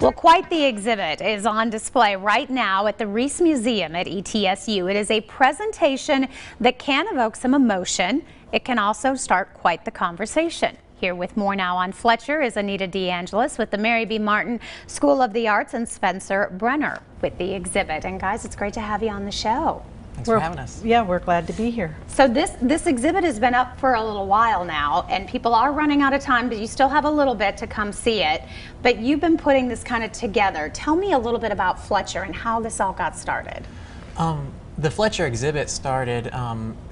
Well, quite the exhibit is on display right now at the Reese Museum at ETSU. It is a presentation that can evoke some emotion. It can also start quite the conversation. Here with more now on Fletcher is Anita DeAngelis with the Mary B. Martin School of the Arts and Spencer Brenner with the exhibit. And guys, it's great to have you on the show. Thanks for having us. Yeah, we're glad to be here. So this exhibit has been up for a little while now, and people are running out of time, but you still have a little bit to come see it. But you've been putting this kind of together. Tell me a little bit about Fletcher and how this all got started. The Fletcher exhibit started,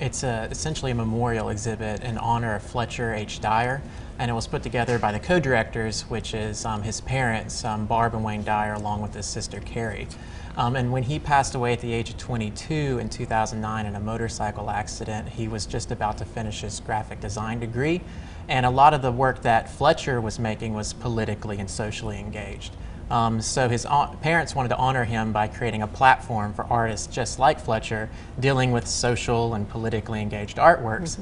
it's essentially a memorial exhibit in honor of Fletcher H. Dyer, and it was put together by the co-directors, which is his parents, Barbara and Wayne Dyer, along with his sister Carrie. And when he passed away at the age of 22 in 2009 in a motorcycle accident, he was just about to finish his graphic design degree. And a lot of the work that Fletcher was making was politically and socially engaged. So his parents wanted to honor him by creating a platform for artists just like Fletcher dealing with social and politically engaged artworks.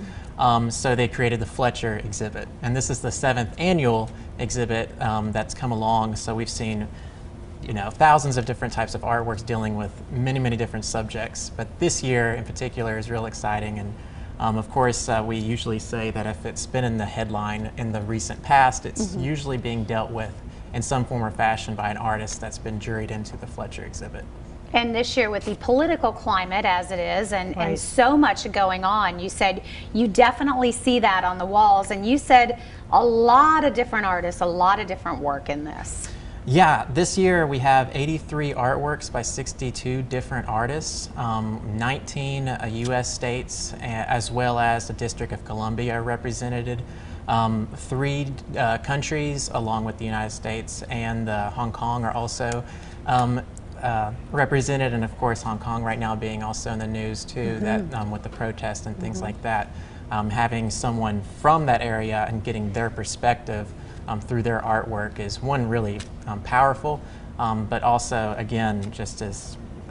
So they created the Fletcher exhibit. And this is the 7th annual exhibit that's come along. So we've seen thousands of different types of artworks dealing with many different subjects. But this year in particular is real exciting. And of course, we usually say that if it's been in the headline in the recent past, it's usually being dealt with in some form or fashion by an artist that's been juried into the Fletcher exhibit. And this year with the political climate as it is and so much going on, you said you definitely see that on the walls, and you said a lot of different artists, a lot of different work in this. Yeah, this year we have 83 artworks by 62 different artists, 19 U.S. states as well as the District of Columbia are represented. 3 countries along with the United States and Hong Kong are also represented, and of course Hong Kong right now being also in the news too, that with the protests and things like that. Having someone from that area and getting their perspective through their artwork is one really powerful, but also again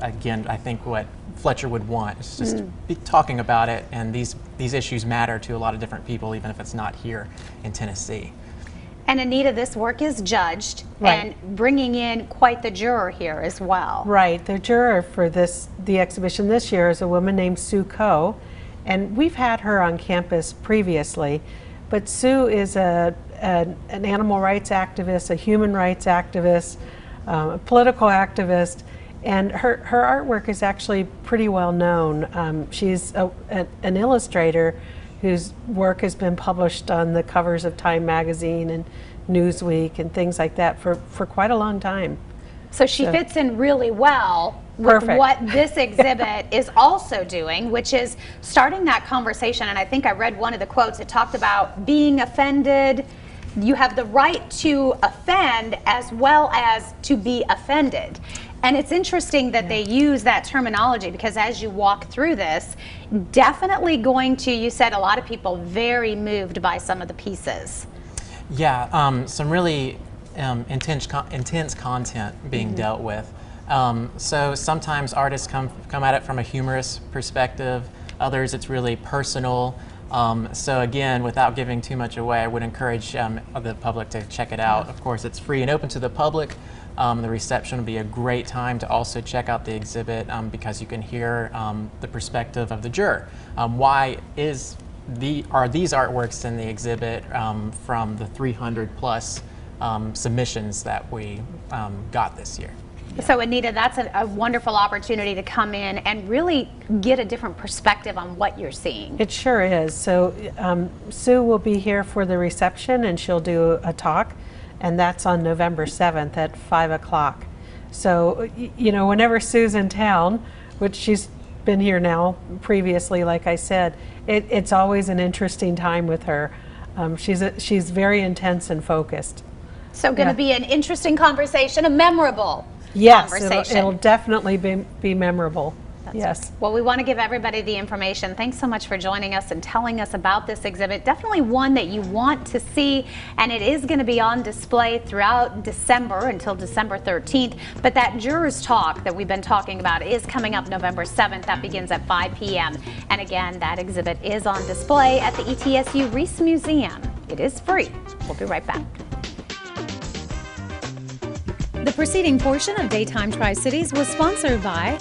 I think what Fletcher would want is just be talking about it, and these issues matter to a lot of different people, even if it's not here in Tennessee. And Anita, this work is judged, and bringing in quite the juror here as well. Right, the juror for the exhibition this year is a woman named Sue Coe, and we've had her on campus previously, but Sue is an animal rights activist, a human rights activist, a political activist, and her artwork is actually pretty well known. She's an illustrator whose work has been published on the covers of Time magazine and Newsweek and things like that for quite a long time. So she fits in really well with what this exhibit is also doing, which is starting that conversation. And I think I read one of the quotes, it talked about being offended. You have the right to offend as well as to be offended. And it's interesting that they use that terminology, because as you walk through this, definitely going to, you said a lot of people very moved by some of the pieces. Yeah, some really intense content being dealt with. So sometimes artists come at it from a humorous perspective, others it's really personal. So again, without giving too much away, I would encourage the public to check it out. Of course, it's free and open to the public. The reception will be a great time to also check out the exhibit because you can hear the perspective of the juror. Why are these artworks in the exhibit from the 300 plus submissions that we got this year? So Anita, that's a wonderful opportunity to come in and really get a different perspective on what you're seeing. It sure is. So Sue will be here for the reception, and she'll do a talk, and that's on November 7th at 5 o'clock. So, whenever Sue's in town, which she's been here now previously, like I said, it's always an interesting time with her. She's very intense and focused. So going to be an interesting conversation, a memorable Yes, conversation. it'll definitely be memorable. Yes. Well, we want to give everybody the information. Thanks so much for joining us and telling us about this exhibit. Definitely one that you want to see, and it is going to be on display throughout December until December 13th. But that jurors talk that we've been talking about is coming up November 7th. That begins at 5 p.m. And again, that exhibit is on display at the ETSU Reese Museum. It is free. We'll be right back. The preceding portion of Daytime Tri-Cities was sponsored by